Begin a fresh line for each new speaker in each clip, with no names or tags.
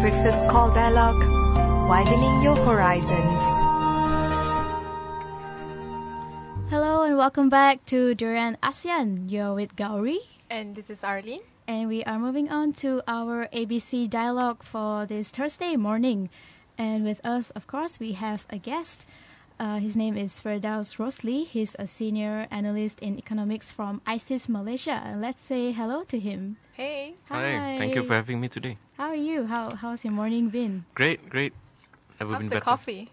Matrix's Call Dialogue, widening your horizons.
Hello and welcome back to Durian ASEAN. You're with Gowri.
And this is Arlene.
And we are moving on to our ABC dialogue for this Thursday morning. And with us, of course, we have a guest. His name is Firdaos Rosli. He's a senior analyst in economics from ISIS Malaysia. And let's say hello to him.
Hey.
Hi. Thank you for having me today.
How are you? How's your morning been?
Great. Never
How's
been
the
better.
coffee?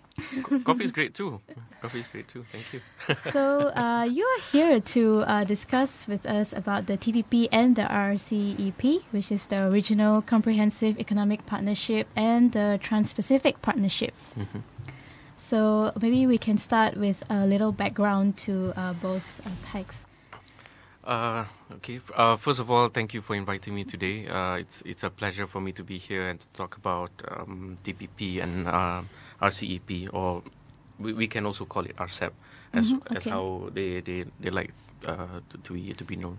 Coffee is great too. Thank you.
So you are here to discuss with us about the TPP and the RCEP, which is the Regional Comprehensive Economic Partnership and the Trans-Pacific Partnership.
Mhm.
So maybe we can start with a little background to both packs.
Okay. First of all, thank you for inviting me today. It's a pleasure for me to be here and to talk about TPP and RCEP, or we can also call it RCEP, as how they like to be known.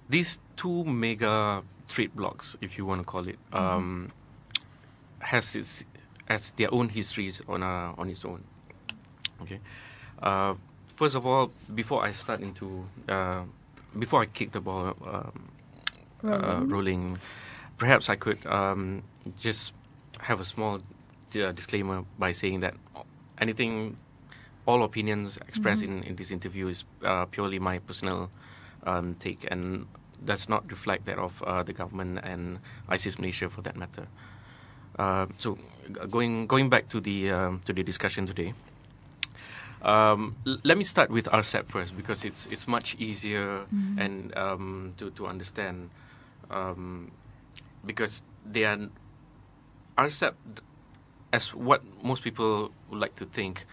These two mega trade blocs, if you want to call it, has their own histories on its own. Okay. First of all, before I kick the ball rolling, perhaps I could just have a small disclaimer by saying that all opinions expressed in this interview is purely my personal take and does not reflect that of the government and ISIS Malaysia for that matter. So going back to the discussion today. Let me start with RCEP first because it's much easier and to understand because they are RCEP, as what most people would like to think.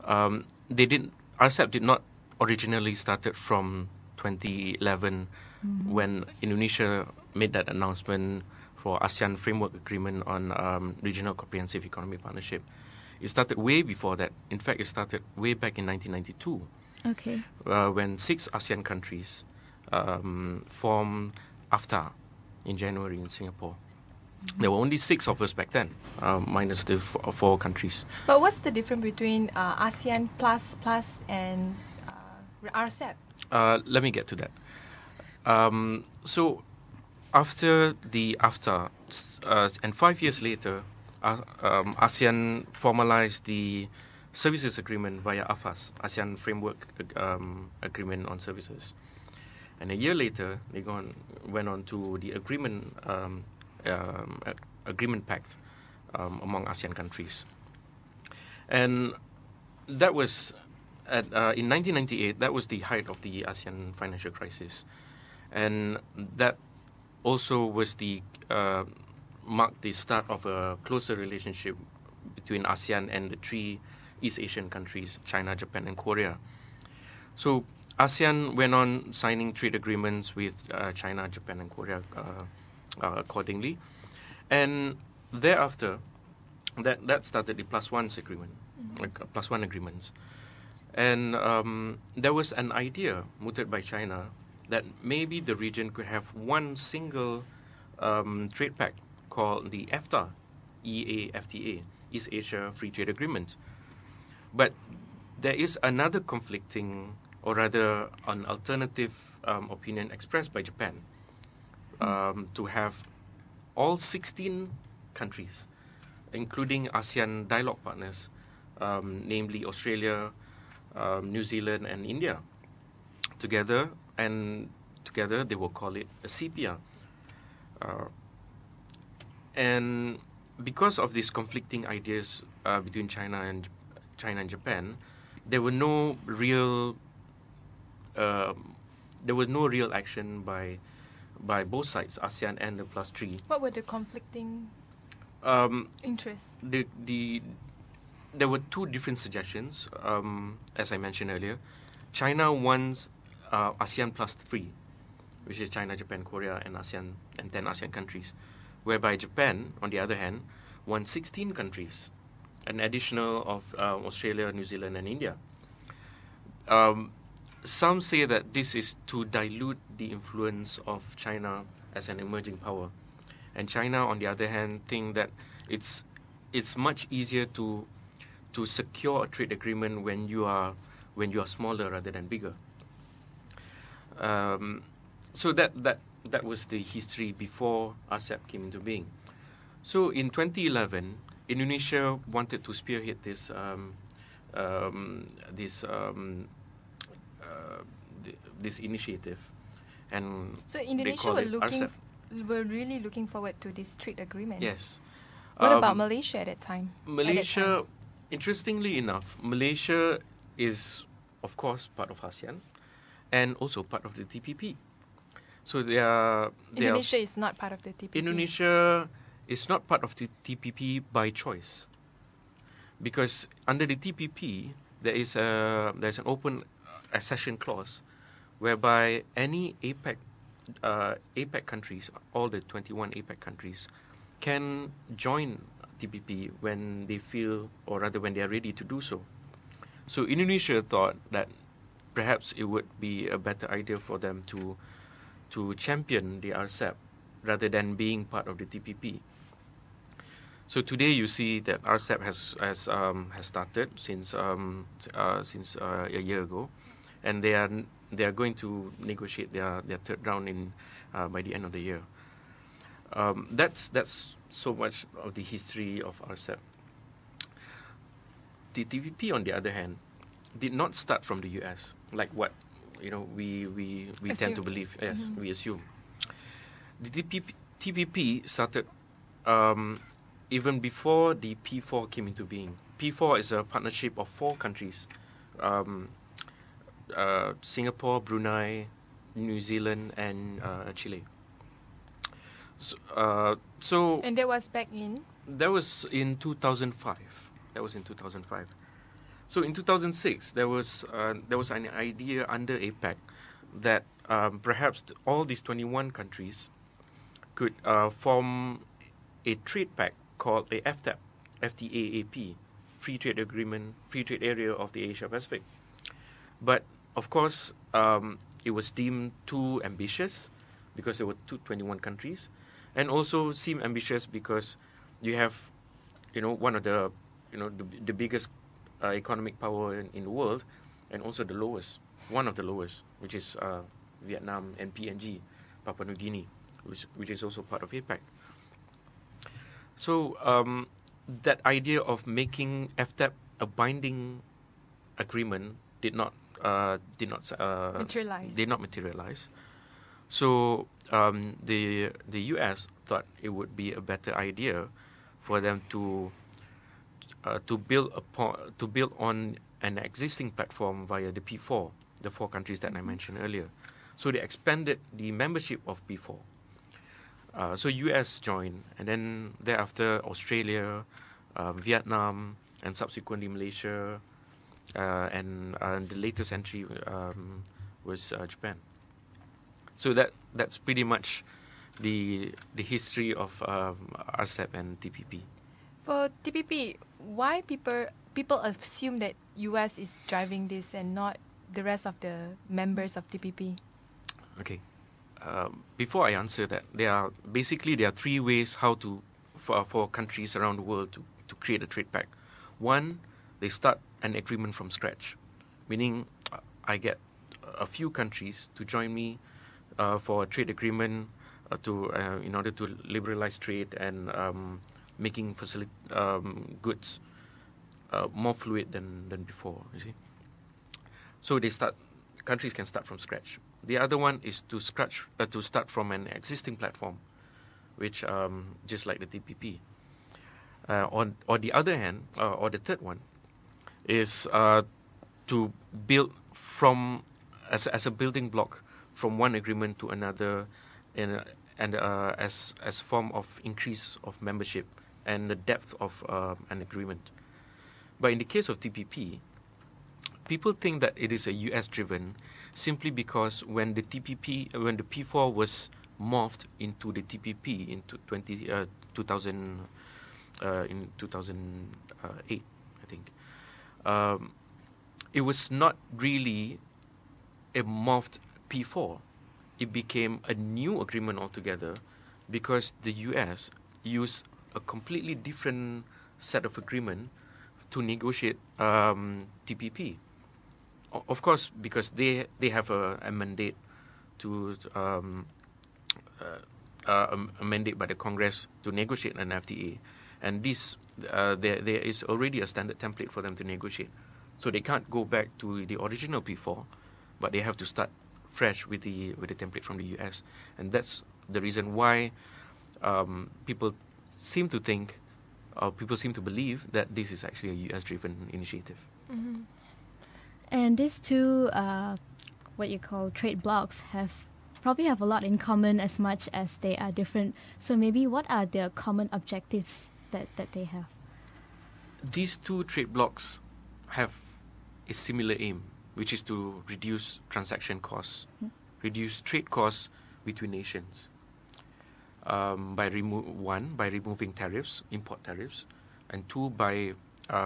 RCEP did not originally started from 2011 when Indonesia made that announcement for ASEAN Framework Agreement on Regional Comprehensive Economic Partnership. It started way before that. In fact, it started way back in 1992.
Okay.
When 6 ASEAN countries formed AFTA in January in Singapore. There were only 6 of us back then, minus the 4 countries.
But what's the difference between ASEAN plus and RCEP?
Let me get to that. So after the AFTA, and 5 years later, ASEAN formalized the services agreement via AFAS, ASEAN Framework Agreement on Services. And a year later, they went on to the agreement pact among ASEAN countries. And that was in 1998. That was the height of the ASEAN financial crisis, and that also was marked the start of a closer relationship between ASEAN and the 3 East Asian countries, China, Japan, and Korea. So ASEAN went on signing trade agreements with China, Japan, and Korea accordingly. And thereafter, that started the +1 agreement, +1 agreements. And there was an idea mooted by China that maybe the region could have one single trade pact called the EFTA, EAFTA, East Asia Free Trade Agreement. But there is another conflicting, or rather an alternative opinion expressed by Japan to have all 16 countries, including ASEAN dialogue partners, namely Australia, New Zealand, and India, together they will call it a CPR. And because of these conflicting ideas between China and Japan, there were no real action by both sides, ASEAN and the +3.
What were the conflicting interests?
There were 2 different suggestions, as I mentioned earlier. China wants ASEAN +3, which is China, Japan, Korea, and ASEAN, and 10 ASEAN countries. Whereby Japan, on the other hand, wants 16 countries, an additional of Australia, New Zealand, and India. Some say that this is to dilute the influence of China as an emerging power, and China, on the other hand, think that it's much easier to secure a trade agreement when you are smaller rather than bigger. So that was the history before RCEP came into being. So in 2011, Indonesia wanted to spearhead this initiative, and
So
they
Indonesia
call it RCEP.
were really looking forward to this trade agreement.
Yes.
What about Malaysia at that time?
Malaysia, interestingly enough, Malaysia is, of course, part of ASEAN and also part of the TPP. So
Indonesia is not part of the TPP.
Indonesia is not part of the TPP by choice, because under the TPP there's an open accession clause whereby any APEC countries, all the 21 APEC countries, can join TPP when they feel, or rather when they are ready to do so. So Indonesia thought that perhaps it would be a better idea for them to champion the RCEP rather than being part of the TPP. So today you see that RCEP has started since a year ago, and they are going to negotiate their third round by the end of the year. That's so much of the history of RCEP. The TPP, on the other hand, did not start from the US, like what we tend to believe. Yes, we assume. The TPP started even before the P4 came into being. P4 is a partnership of 4 countries: Singapore, Brunei, New Zealand, and Chile. So
and that was back in?
That was in 2005. So in 2006, there was an idea under APEC that perhaps all these 21 countries could form a trade pact called a FTAP, FTAAP, Free Trade Agreement, Free Trade Area of the Asia Pacific. But of course, it was deemed too ambitious because there were 21 countries, and also seemed ambitious because you have, one of the biggest economic power in the world, and also one of the lowest, which is Vietnam and PNG, Papua New Guinea, which is also part of APEC. So that idea of making FTAP a binding agreement did not materialize. So the US thought it would be a better idea for them to build on an existing platform via the P4, the 4 countries that I mentioned earlier. So they expanded the membership of P4. So US joined, and then thereafter Australia, Vietnam, and subsequently Malaysia, and the latest entry was Japan. So that's pretty much the history of RCEP and TPP.
For TPP, why people assume that US is driving this and not the rest of the members of TPP?
Okay. Before I answer that, there are 3 ways for countries around the world to create a trade pact. One, they start an agreement from scratch, meaning I get a few countries to join me for a trade agreement in order to liberalize trade and making goods more fluid than before. You see, so countries can start from scratch. The other one is to start from an existing platform, which just like the TPP. On the other hand, or the third one, is to build from as a building block from one agreement to another, and as form of increase of membership and the depth of an agreement. But in the case of TPP, people think that it is a US driven simply because when the P4 was morphed into the TPP in 2008, I think, it was not really a morphed P4. It became a new agreement altogether because the US use a completely different set of agreement to negotiate TPP. Of course, because they have a mandate to a mandate by the Congress to negotiate an FTA, and this there is already a standard template for them to negotiate, so they can't go back to the original P4, but they have to start fresh with the template from the US, and that's the reason why people seem to think, or people seem to believe that this is actually a US-driven initiative.
Mm-hmm.
And these two, what you call trade blocs, probably have a lot in common as much as they are different. So maybe what are their common objectives that they have?
These two trade blocs have a similar aim, which is to reduce transaction costs, reduce trade costs between nations. By removing tariffs, import tariffs, and two, by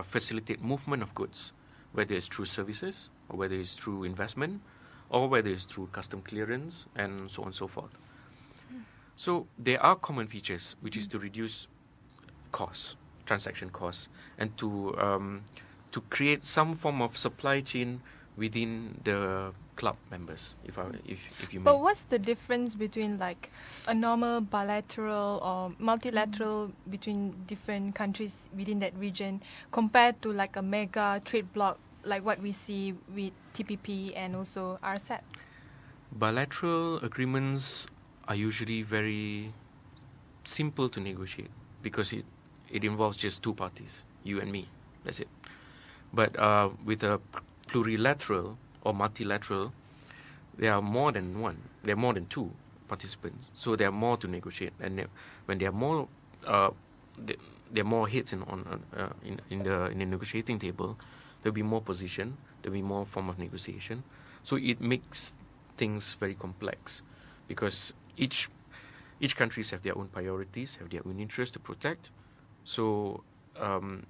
facilitate movement of goods, whether it's through services, or whether it's through investment, or whether it's through custom clearance, and so on and so forth. So there are common features, which is to reduce costs, transaction costs, and to create some form of supply chain within the club members, if you may.
But what's the difference between like a normal bilateral or multilateral between different countries within that region compared to like a mega trade bloc like what we see with TPP and also RCEP?
Bilateral agreements are usually very simple to negotiate because it involves just two parties, you and me, that's it. But with a plurilateral or multilateral, there are more than one. There are more than two participants, so there are more to negotiate. And when there are more, there are more hits in the negotiating table. There'll be more position. There'll be more form of negotiation. So it makes things very complex, because each countries have their own priorities, have their own interests to protect. So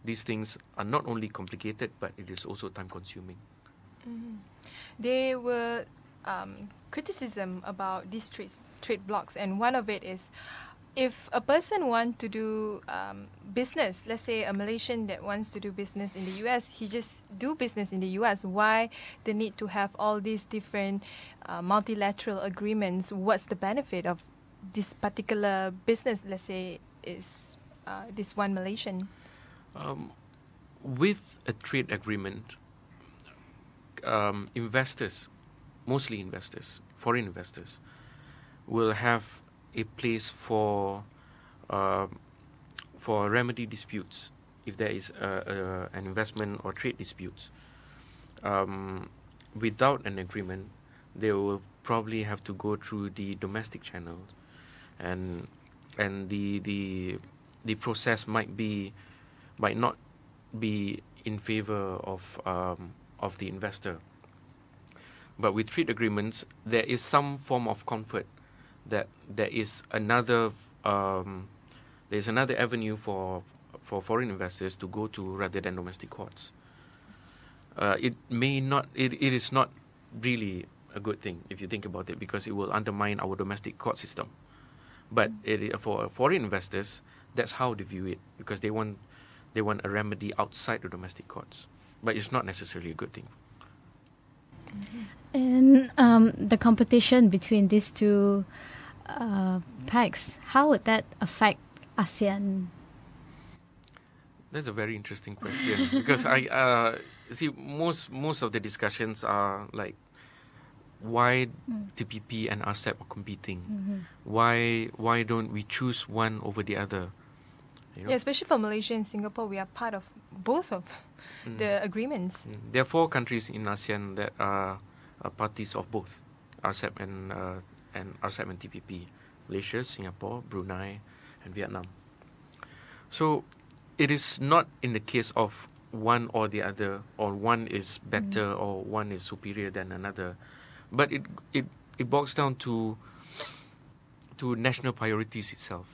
these things are not only complicated, but it is also time-consuming.
Mm-hmm. There were criticism about these trade blocs, and one of it is, if a person wants to do business, let's say a Malaysian that wants to do business in the US, he just do business in the US. Why the need to have all these different multilateral agreements? What's the benefit of this particular business, let's say, is this one Malaysian?
With a trade agreement, investors, mostly investors, foreign investors, will have a place for remedy disputes if there is an investment or trade disputes. Without an agreement, they will probably have to go through the domestic channels, and the process might not be in favor of the investor. But with trade agreements, there is some form of comfort that there is another avenue for foreign investors to go to rather than domestic courts. It is not really a good thing if you think about it, because it will undermine our domestic court system. But for foreign investors, that's how they view it, because they want a remedy outside the domestic courts. But it's not necessarily a good thing.
And the competition between these two pacts, how would that affect ASEAN?
That's a very interesting question, because I see most of the discussions are like, why TPP and RCEP are competing? Why don't we choose one over the other? You know?
Yeah, especially for Malaysia and Singapore, we are part of both of the agreements.
There are 4 countries in ASEAN that are parties of both RCEP and RCEP and TPP: Malaysia, Singapore, Brunei, and Vietnam. So it is not in the case of one or the other, or one is better or one is superior than another, but it boils down to national priorities itself.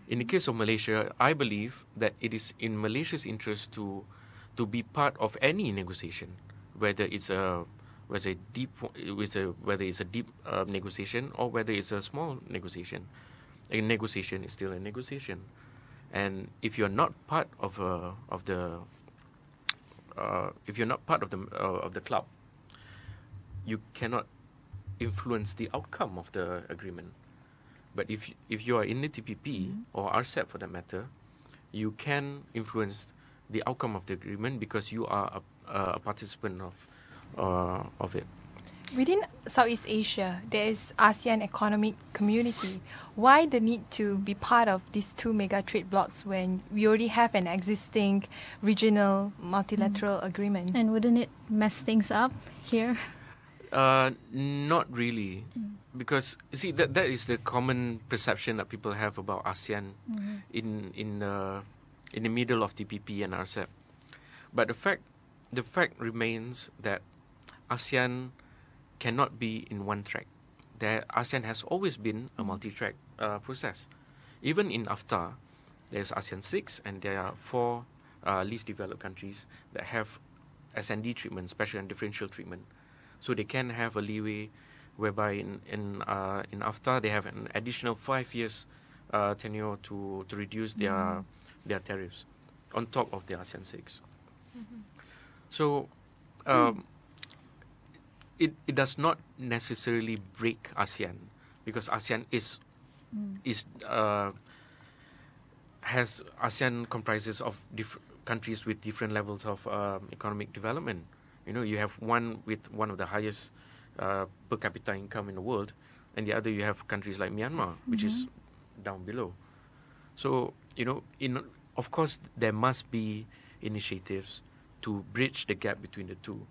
In the case of Malaysia, I believe that it is in Malaysia's interest to be part of any negotiation, whether it's a deep negotiation or whether it's a small negotiation. A negotiation is still a negotiation, and if you're not part of the club, you cannot influence the outcome of the agreement. But if you are in the TPP or RCEP for that matter, you can influence the outcome of the agreement because you are a participant of it.
Within Southeast Asia, there is ASEAN Economic Community. Why the need to be part of these two mega trade blocs when we already have an existing regional multilateral agreement?
And wouldn't it mess things up here?
Not really, because you see that is the common perception that people have about ASEAN in the middle of TPP and RCEP. But the fact remains that ASEAN cannot be in one track. ASEAN has always been a multi-track process. Even in AFTA, there's ASEAN 6 and there are 4 least developed countries that have S&D treatment, special and differential treatment. So they can have a leeway whereby in AFTA they have an additional 5 years tenure to reduce their tariffs on top of the ASEAN 6. So it does not necessarily break ASEAN, because ASEAN ASEAN comprises of countries with different levels of economic development. You know, you have one with one of the highest per capita income in the world, and the other you have countries like Myanmar, which is down below. So, you know, of course there must be initiatives to bridge the gap between the two,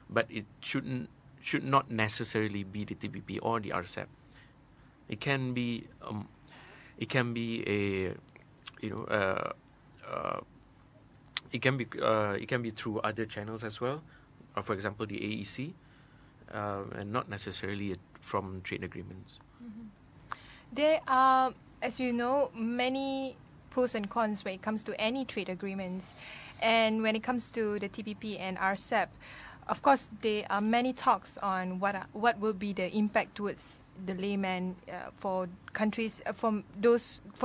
but it should not necessarily be the TPP or the RCEP. It can be it can be through other channels as well, for example the AEC, and not necessarily from trade agreements.
There are, as you know, many pros and cons when it comes to any trade agreements, and when it comes to the TPP and RCEP, of course there are many talks on what will be the impact towards the layman for countries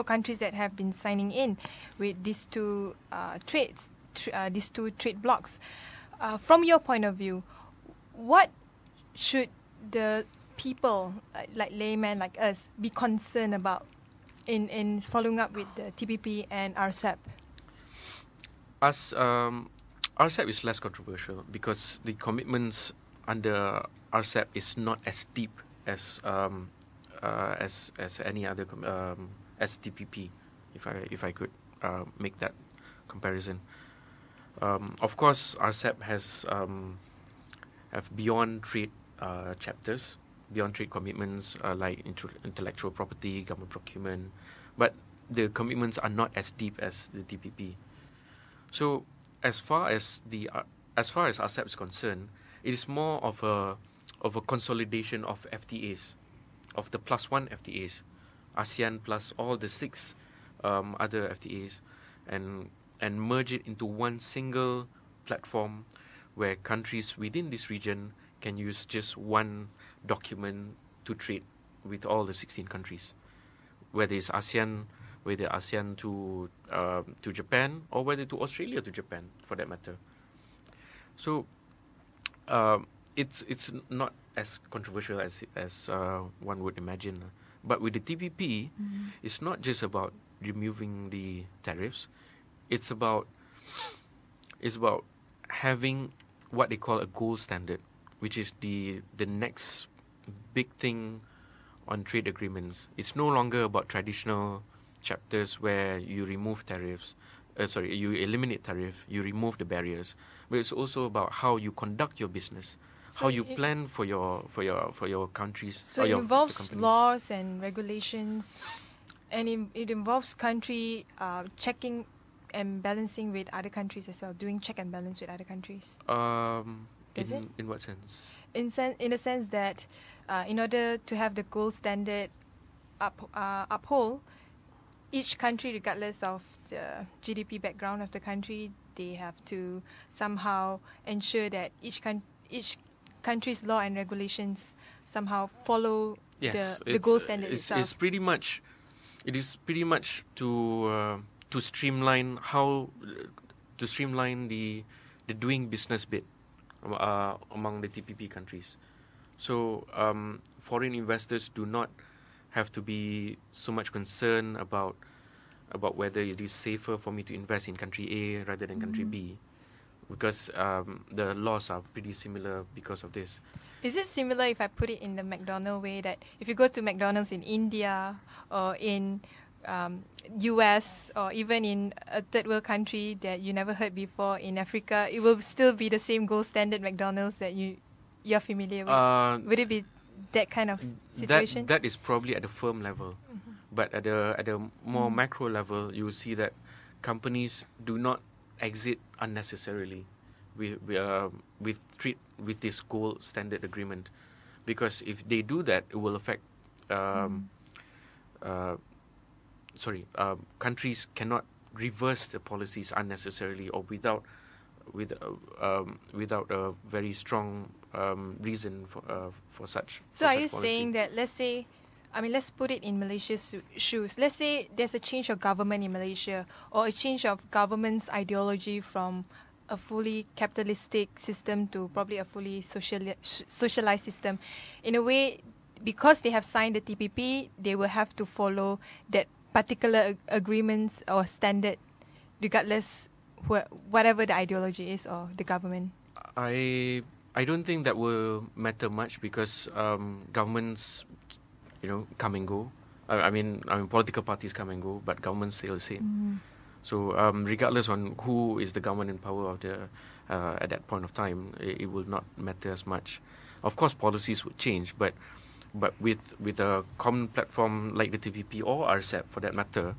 countries that have been signing in with these two these two trade blocs. From your point of view, what should the people like laymen like us be concerned about in following up with the TPP and RCEP?
RCEP is less controversial because the commitments under RCEP is not as deep as any other as TPP, if I could make that comparison. Of course, RCEP has have beyond trade chapters, beyond trade commitments like intellectual property, government procurement, but the commitments are not as deep as the TPP. So as far as RCEP is concerned, it is more of a consolidation of FTAs, of the +1 FTAs, ASEAN plus all the 6 other FTAs, and merge it into one single platform where countries within this region can use just one document to trade with all the 16 countries, whether it's ASEAN, whether ASEAN to Japan, or whether to Australia to Japan, for that matter. So it's not as controversial as one would imagine. But with the TPP, it's not just about removing the tariffs. It's about having what they call a gold standard, which is the next big thing on trade agreements. It's no longer about traditional chapters where you remove tariffs, you eliminate tariff, you remove the barriers, but it's also about how you conduct your business, how you plan for your countries.
So it involves laws and regulations, and it involves country checking and balancing with other countries as well, doing check and balance with other countries.
In what sense?
In the sense that in order to have the gold standard uphold, each country, regardless of the GDP background of the country, they have to somehow ensure that each country's law and regulations somehow follow the gold standard itself.
It's pretty much it is pretty much to streamline the doing business bit among the TPP countries. So foreign investors do not have to be so much concerned about whether it is safer for me to invest in country A rather than country B, because the laws are pretty similar because of this.
Is it similar if I put it in the McDonald's way, that if you go to McDonald's in India or in US or even in a third world country that you never heard before in Africa, it will still be the same gold standard McDonald's that you're familiar with? Would it be that kind of situation?
That is probably at the firm level, but at a more macro level, you will see that companies do not exit unnecessarily with this gold standard agreement, because if they do that, it will affect countries cannot reverse the policies unnecessarily or without a very strong reason for such.
So are you saying that, let's put it in Malaysia's shoes. Let's say there's a change of government in Malaysia, or a change of government's ideology from a fully capitalistic system to probably a fully socialized system. In a way, because they have signed the TPP, they will have to follow that particular agreements or standard, regardless whatever the ideology is or the government.
I don't think that will matter much, because governments, come and go. I mean, political parties come and go, but governments stay the same. So regardless on who is the government in power of at that point of time, it will not matter as much. Of course, policies would change, but with a common platform like the TPP or RCEP for that matter,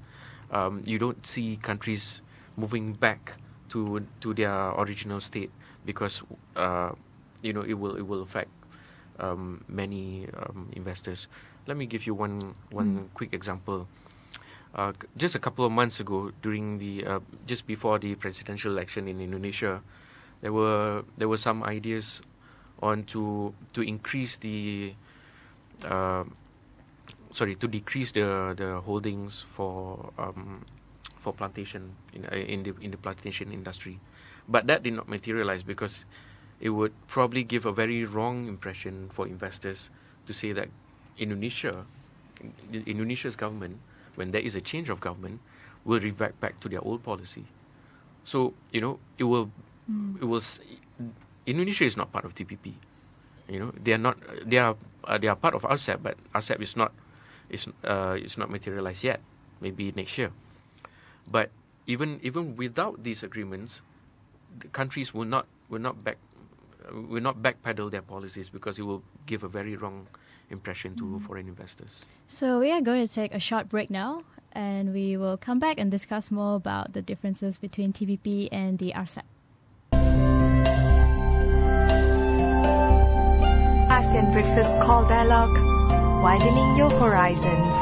you don't see countries moving back to their original state, because it will affect many investors. Let me give you one quick example. Just a couple of months ago, during just before the presidential election in Indonesia, there were some ideas on to increase to decrease the holdings for plantation in the plantation industry, but that did not materialize, because it would probably give a very wrong impression for investors to say that Indonesia's government, when there is a change of government, will revert back to their old policy. So Indonesia is not part of TPP. They are not. They are part of RCEP, but RCEP is not materialized yet. Maybe next year. But even without these agreements, the countries will not backpedal their policies, because it will give a very wrong impression to foreign investors.
So we are going to take a short break now, and we will come back and discuss more about the differences between TPP and the RCEP.
ASEAN Breakfast Call Dialogue, widening your horizons.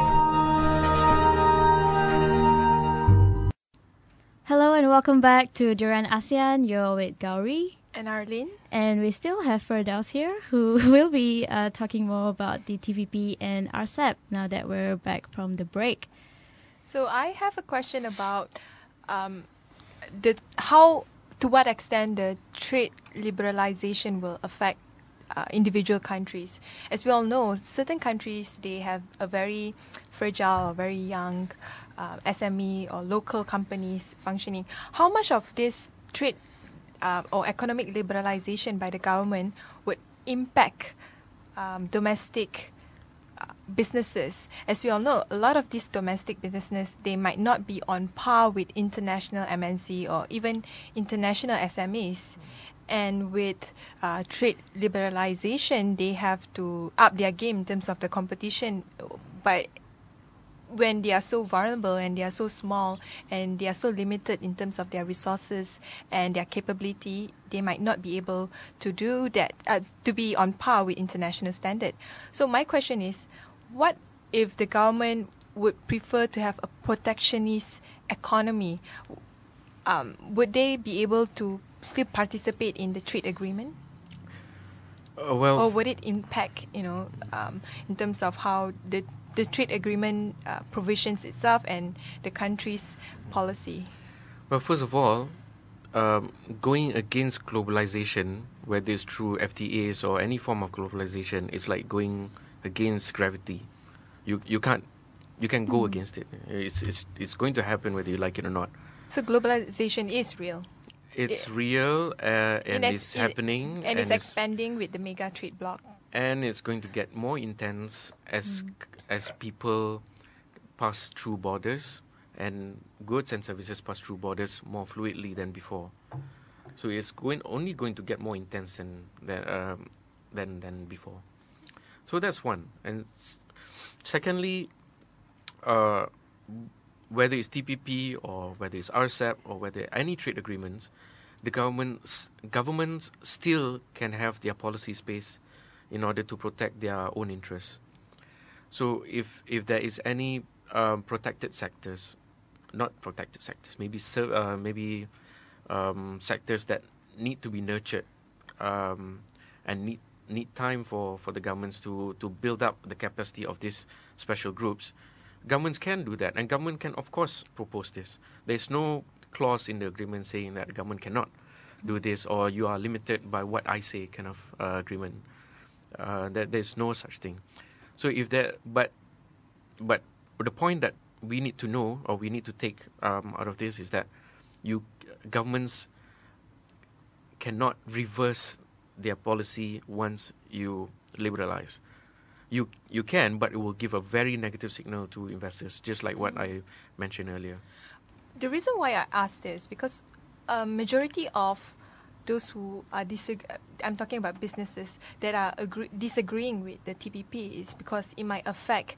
Hello and welcome back to Duran ASEAN. You're with Gowri.
And Arlene.
And we still have Firdaos here, who will be talking more about the TPP and RCEP now that we're back from the break.
So I have a question about to what extent the trade liberalization will affect individual countries. As we all know, certain countries, they have a very fragile or very young SME or local companies functioning. How much of this trade or economic liberalization by the government would impact domestic businesses? As we all know, a lot of these domestic businesses, they might not be on par with international MNC or even international SMEs. And with trade liberalization, they have to up their game in terms of the competition. But when they are so vulnerable and they are so small and they are so limited in terms of their resources and their capability, they might not be able to do that, to be on par with international standard. So my question is, what if the government would prefer to have a protectionist economy? Would they be able to still participate in the trade agreement?
Or
would it impact, in terms of how the the trade agreement provisions itself and the country's policy?
Well, first of all, going against globalization, whether it's through FTAs or any form of globalization, is like going against gravity. You can go against it. It's going to happen whether you like it or not.
So globalization is real.
It's real and it's happening.
And it's expanding with the mega trade bloc.
And it's going to get more intense as people pass through borders and goods and services pass through borders more fluidly than before. So it's only going to get more intense than before. So that's one. And secondly, whether it's TPP or whether it's RCEP or whether any trade agreements, the governments still can have their policy space in order to protect their own interests. So if there is any protected sectors, not protected sectors, maybe sectors that need to be nurtured and need time for the governments to build up the capacity of these special groups, governments can do that, and government can of course propose this. There's no clause in the agreement saying that the government cannot do this or you are limited by what I say kind of agreement. There's no such thing. So if there, but the point that we need to know or we need to take out of this is that governments cannot reverse their policy once you liberalize. You can, but it will give a very negative signal to investors, just like what I mentioned earlier.
The reason why I asked this because a majority of those who are I'm talking about businesses that are disagreeing with the TPP is because it might affect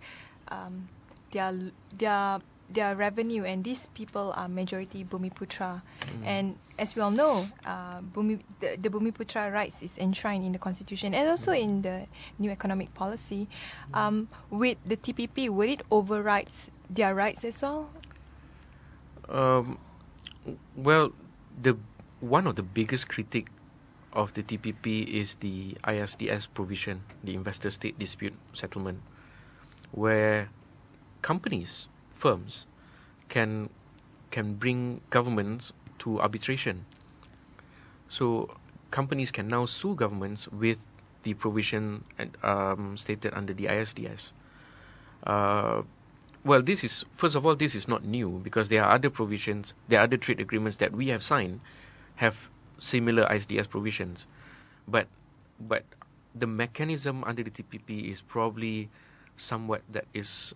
their revenue, and these people are majority Bumiputra. And as we all know, the Bumiputra rights is enshrined in the constitution and also in the new economic policy. With the TPP, would it override their rights as well?
Well, one of the biggest critique of the TPP is the ISDS provision, the Investor State Dispute Settlement, where firms can bring governments to arbitration. So companies can now sue governments with the provision stated under the ISDS. Well, first of all, this is not new because there are other provisions, there are other trade agreements that we have signed have similar ISDS provisions. But the mechanism under the TPP is probably somewhat that is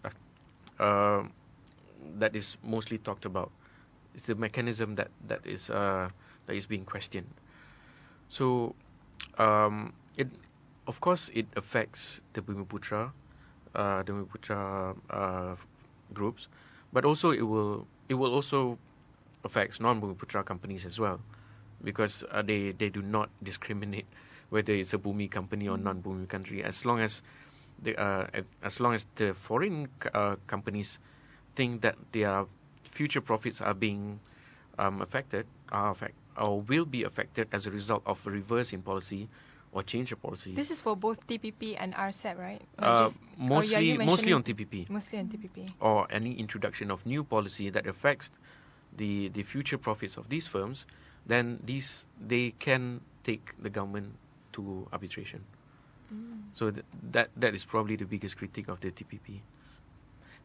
mostly talked about. It's the mechanism that is being questioned. So of course it affects the Bumiputra groups, but also it will also affect non-Bumiputra companies as well, because they do not discriminate whether it's a Bumi company or non-Bumi country, as long as the foreign companies think that their future profits are being affected or will be affected as a result of a reverse in policy or change of policy.
This is for both TPP and RCEP, right?
Mostly on TPP.
Mostly on TPP.
Or any introduction of new policy that affects the future profits of these firms, then they can take the government to arbitration. So that is probably the biggest critique of the TPP.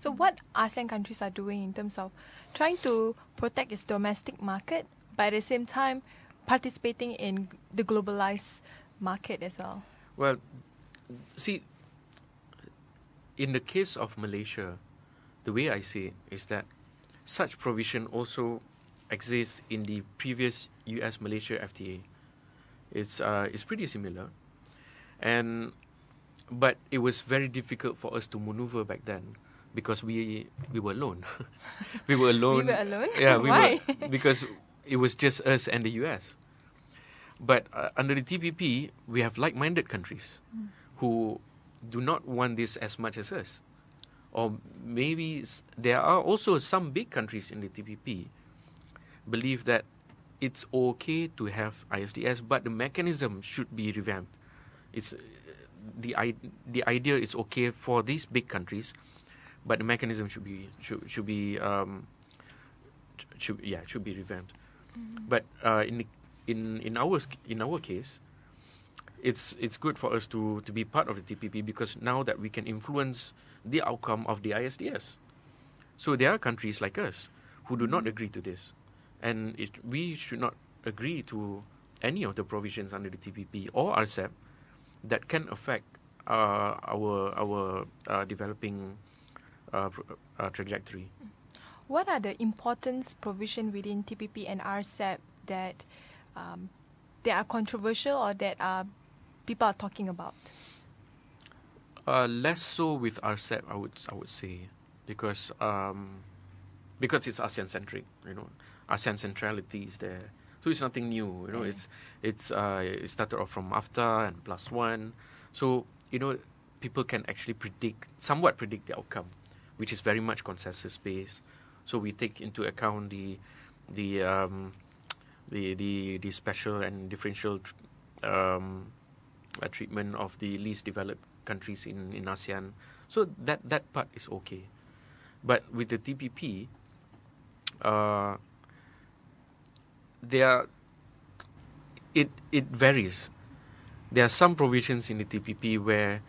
So what ASEAN countries are doing in terms of trying to protect its domestic market, but at the same time participating in the globalized market as well?
Well, see, in the case of Malaysia, the way I see it is that such provision also exists in the previous US-Malaysia FTA. It's pretty similar, but it was very difficult for us to maneuver back then because we were alone. We were alone.
We were alone?
Yeah,
Why?
Because it was just us and the US. But under the TPP, we have like-minded countries who do not want this as much as us. Or maybe there are also some big countries in the TPP believe that it's okay to have ISDS, but the mechanism should be revamped. It's the idea is okay for these big countries but the mechanism should be revamped. But in our case, it's good for us to be part of the TPP, because now that we can influence the outcome of the ISDS. So there are countries like us who do not agree to this, and we should not agree to any of the provisions under the TPP or RCEP that can affect our developing trajectory.
What are the importance provision within TPP and RCEP that they are controversial or that people are talking about?
Less so with RCEP, I would say, because it's ASEAN centric. ASEAN centrality is there, so it's nothing new. It started off from AFTA and +1, so people can actually somewhat predict the outcome, which is very much consensus based. So we take into account the special and differential treatment of the least developed countries in ASEAN. So that part is okay. But with the TPP, it varies. There are some provisions in the TPP where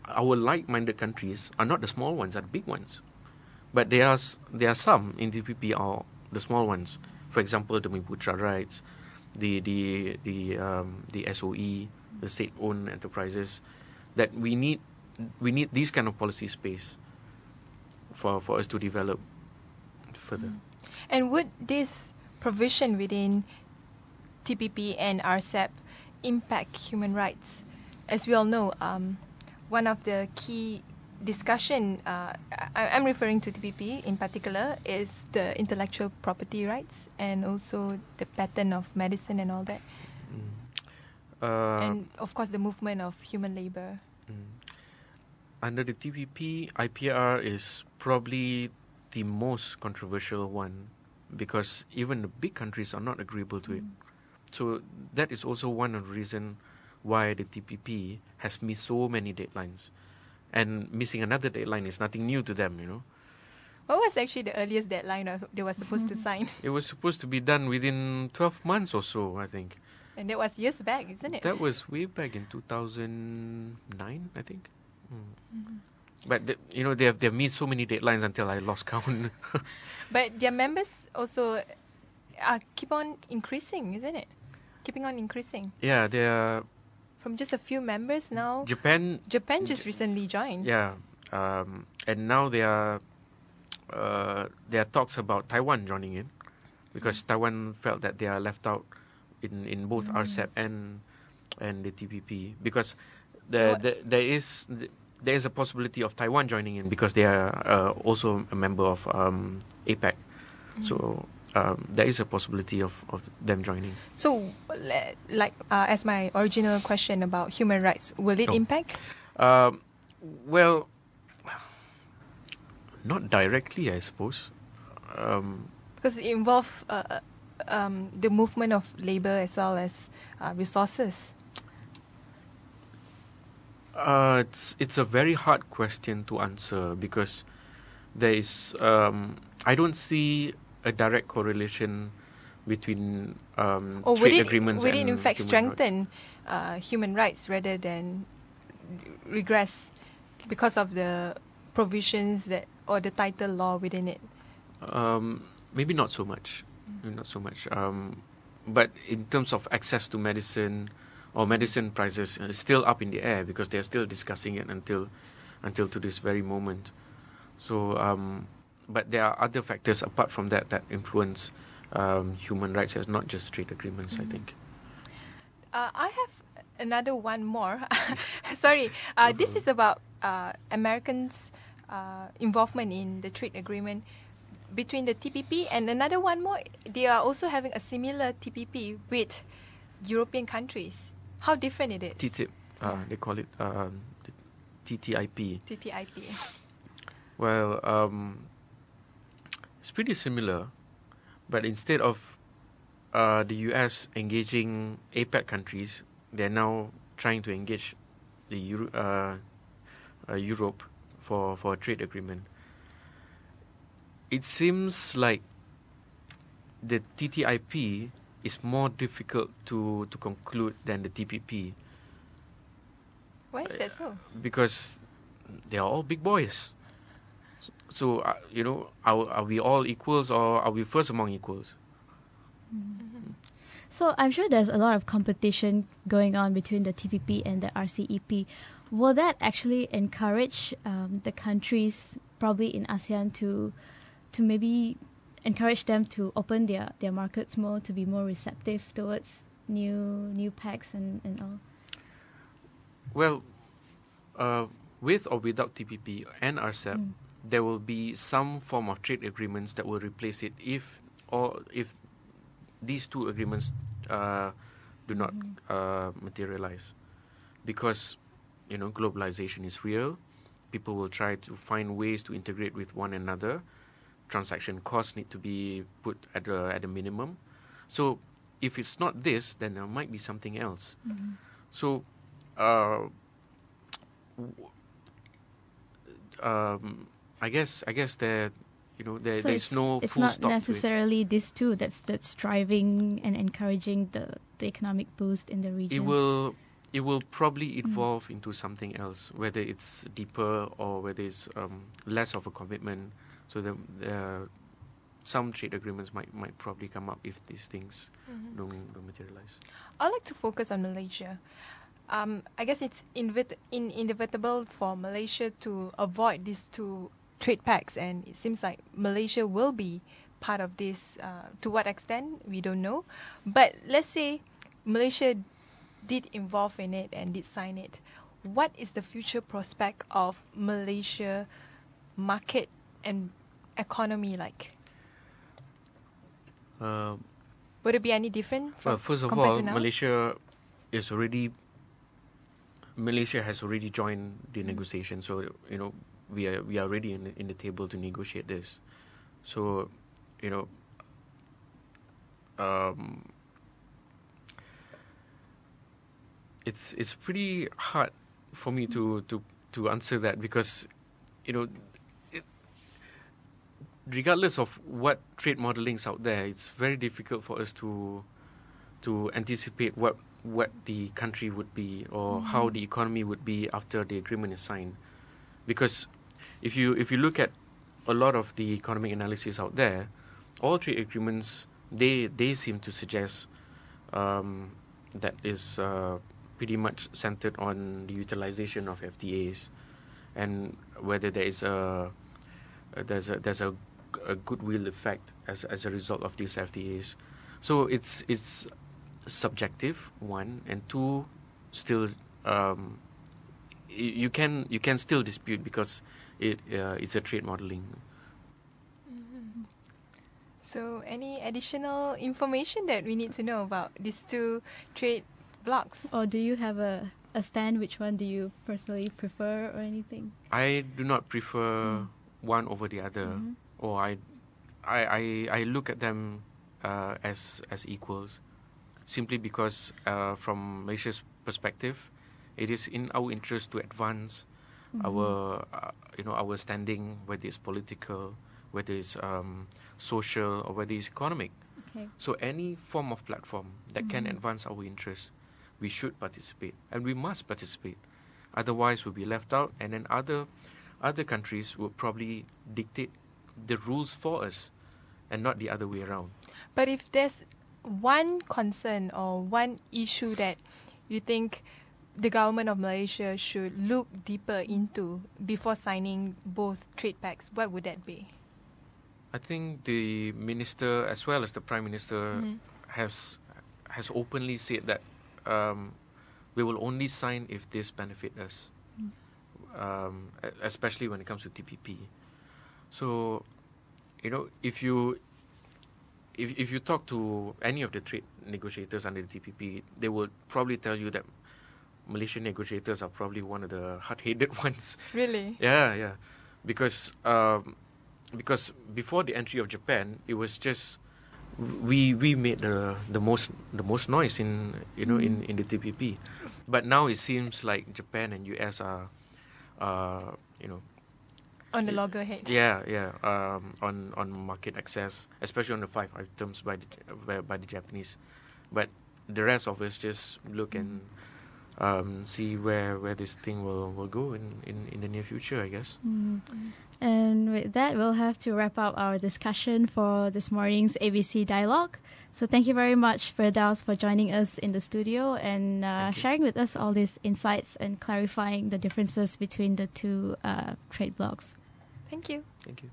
our like-minded countries are not the small ones, are the big ones. But there are some in TPP are the small ones. For example, the Miputra rights, the SOE, the state-owned enterprises, that we need this kind of policy space for us to develop further.
And would this provision within TPP and RCEP impact human rights? As we all know, one of the key discussion, I'm referring to TPP in particular, is the intellectual property rights and also the patent of medicine and all that. And of course the movement of human labor.
Under the TPP, IPR is probably the most controversial one, because even the big countries are not agreeable to it. So that is also one of the reasons why the TPP has missed so many deadlines. And missing another deadline is nothing new to them,
What was actually the earliest deadline they were supposed to sign?
It was supposed to be done within 12 months or so, I think.
And that was years back, isn't it?
That was way back in 2009, I think. But they've missed so many deadlines until I lost count.
But their members also keep on increasing, isn't it? Keeping on increasing.
Yeah, they are.
From just a few members now.
Japan
just recently joined.
Yeah, and now there are talks about Taiwan joining in, because Taiwan felt that they are left out in both RCEP and the TPP, because there is a possibility of Taiwan joining in, because they are also a member of APEC. So there is a possibility of them joining.
So, as my original question about human rights, will it impact?
Well, not directly, I suppose.
Because it involves the movement of labor as well as resources.
It's a very hard question to answer, because there is I don't see a direct correlation between trade agreements
would
and
it in fact
human
strengthen human rights rather than regress because of the provisions or the title law within it?
Maybe not so much. But in terms of access to medicine or medicine prices, it's still up in the air, because they're still discussing it until to this very moment. So, but there are other factors apart from that influence human rights, as not just trade agreements, I think.
I have another one more. Sorry, this is about Americans' involvement in the trade agreement between the TPP and another one more. They are also having a similar TPP with European countries. How different it is?
TTIP, they call it TTIP.
TTIP.
Well, it's pretty similar, but instead of the US engaging APEC countries, they're now trying to engage the Europe for a trade agreement. It seems like the TTIP is more difficult to conclude than the TPP.
Why is that so?
Because they are all big boys. So are we all equals, or are we first among equals?
So I'm sure there's a lot of competition going on between the TPP and the RCEP. Will that actually encourage the countries, probably in ASEAN, to maybe encourage them to open their markets more, to be more receptive towards new pacts and all?
Well, with or without TPP and RCEP, there will be some form of trade agreements that will replace it if these two agreements do not materialize. Because globalization is real. People will try to find ways to integrate with one another. Transaction costs need to be put at a minimum. So if it's not this, then there might be something else. So I guess there there's no
it's
full
not
stop
necessarily these two that's driving and encouraging the economic boost in the region.
It will probably evolve into something else, whether it's deeper or whether it's less of a commitment. So some trade agreements might probably come up if these things don't materialize.
I'd like to focus on Malaysia. I guess it's inevitable for Malaysia to avoid these two trade pacts, and it seems like Malaysia will be part of this. To what extent, we don't know. But let's say Malaysia did involve in it and did sign it. What is the future prospect of Malaysia market and economy like? Would it be any different
Well, first of
compared
all,
to now?
Malaysia has already joined the negotiation, so we are already in the table to negotiate this. So it's pretty hard for me to answer that, because regardless of what trade modeling's out there, it's very difficult for us to anticipate what the country would be, or how the economy would be after the agreement is signed. Because if you look at a lot of the economic analysis out there, all trade agreements they seem to suggest that is pretty much centered on the utilization of FTAs, and whether there's a goodwill effect as a result of these FTAs. So it's subjective, one, and two, still you can still dispute, because it's a trade modeling.
So any additional information that we need to know about these two trade blocks?
Or do you have a stand? Which one do you personally prefer, or anything?
I do not prefer one over the other, or I look at them as equals, simply because from Malaysia's perspective, it is in our interest to advance our our standing, whether it's political, whether it's social, or whether it's economic.
Okay.
So any form of platform that can advance our interests, we should participate, and we must participate. Otherwise, we'll be left out, and then other countries will probably dictate the rules for us, and not the other way around.
But if there's one concern or one issue that you think the government of Malaysia should look deeper into before signing both trade pacts, what would that be?
I think the minister, as well as the prime minister, has openly said that we will only sign if this benefit us, especially when it comes to TPP. So, if you talk to any of the trade negotiators under the TPP, they will probably tell you that Malaysian negotiators are probably one of the hard-headed ones.
Really?
Yeah. Because before the entry of Japan, it was just we made the most noise in in the TPP, but now it seems like Japan and US are
On the loggerhead.
On market access, especially on the 5 items by the Japanese, but the rest of us just look and see where this thing will go in the near future, I guess.
And with that, we'll have to wrap up our discussion for this morning's ABC Dialogue. So thank you very much, Firdaos, for joining us in the studio and sharing with us all these insights and clarifying the differences between the two trade blocs.
Thank you.
Thank you.